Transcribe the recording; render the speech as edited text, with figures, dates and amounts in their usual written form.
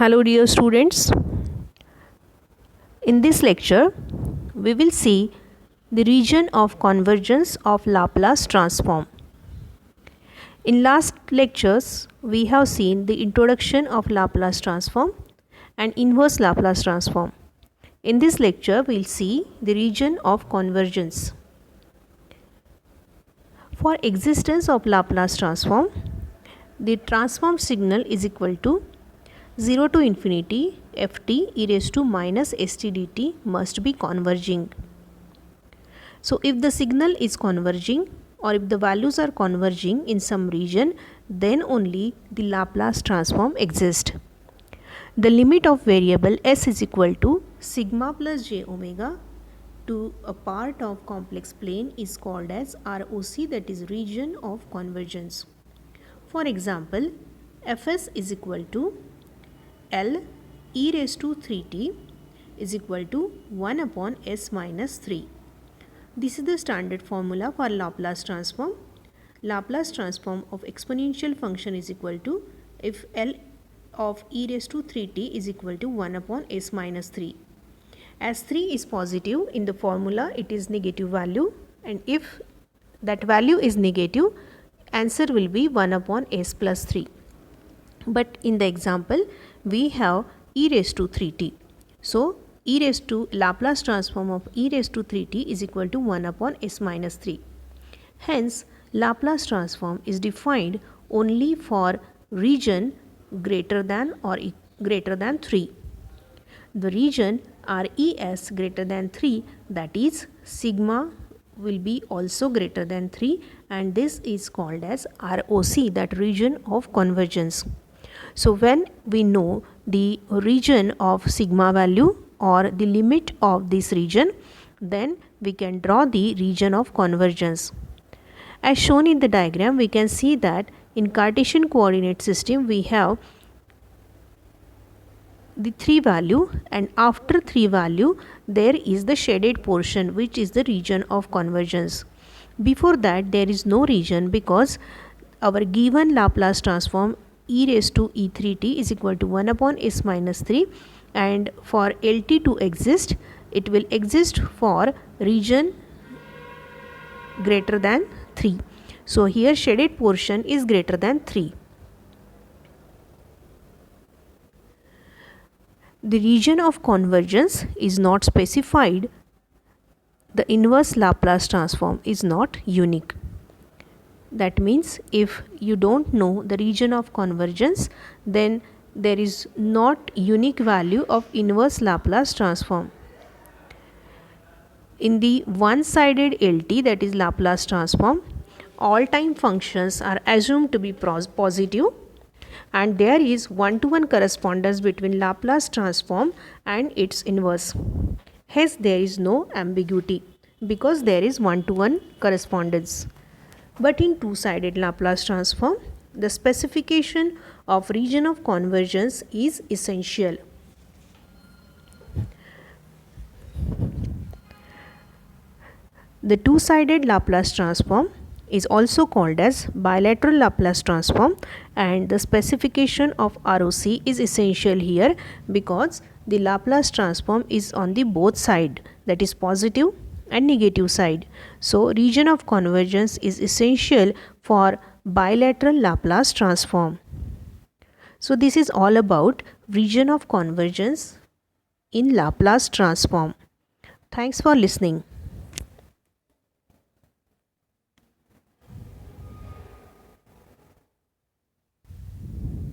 Hello dear students, in this lecture we will see the region of convergence of Laplace transform. In last lectures we have seen the introduction of Laplace transform and inverse Laplace transform. In this lecture we will see the region of convergence. For existence of Laplace transform, the transform signal is equal to 0 to infinity ft e raised to minus st dt must be converging. So if the signal is converging or if the values are converging in some region, then only the Laplace transform exists. The limit of variable s is equal to sigma plus j omega to a part of complex plane is called as ROC, that is region of convergence. For example, Fs is equal to L e raised to 3t is equal to 1 upon s minus 3. This is the standard formula for Laplace transform. Laplace transform of exponential function is equal to if L of e raised to 3t is equal to 1 upon s minus 3. As 3 is positive in the formula, it is negative value, and if that value is negative, answer will be 1 upon s plus 3. But in the example, we have e raised to 3t. So, e raised to Laplace transform of e raised to 3t is equal to 1 upon s minus 3. Hence, Laplace transform is defined only for region greater than or greater than 3. The region RES greater than 3, that is sigma will be also greater than 3, and this is called as ROC, that region of convergence. So when we know the region of sigma value or the limit of this region, then we can draw the region of convergence. As shown in the diagram, we can see that in Cartesian coordinate system we have the 3 value, and after 3 value there is the shaded portion which is the region of convergence. Before that there is no region, because our given Laplace transform e raised to e3t is equal to 1 upon s minus 3, and for LT to exist, it will exist for region greater than 3. So here shaded portion is greater than 3. The region of convergence is not specified. The inverse Laplace transform is not unique. That means if you don't know the region of convergence, then there is not unique value of inverse Laplace transform. In the one-sided LT, that is Laplace transform, all time functions are assumed to be positive, and there is one-to-one correspondence between Laplace transform and its inverse. Hence there is no ambiguity because there is one-to-one correspondence. But in two-sided Laplace transform, the specification of region of convergence is essential. The two-sided Laplace transform is also called as bilateral Laplace transform, and the specification of ROC is essential here because the Laplace transform is on the both side, that is positive and negative side. So region of convergence is essential for bilateral Laplace transform. So this is all about region of convergence in Laplace transform. Thanks for listening.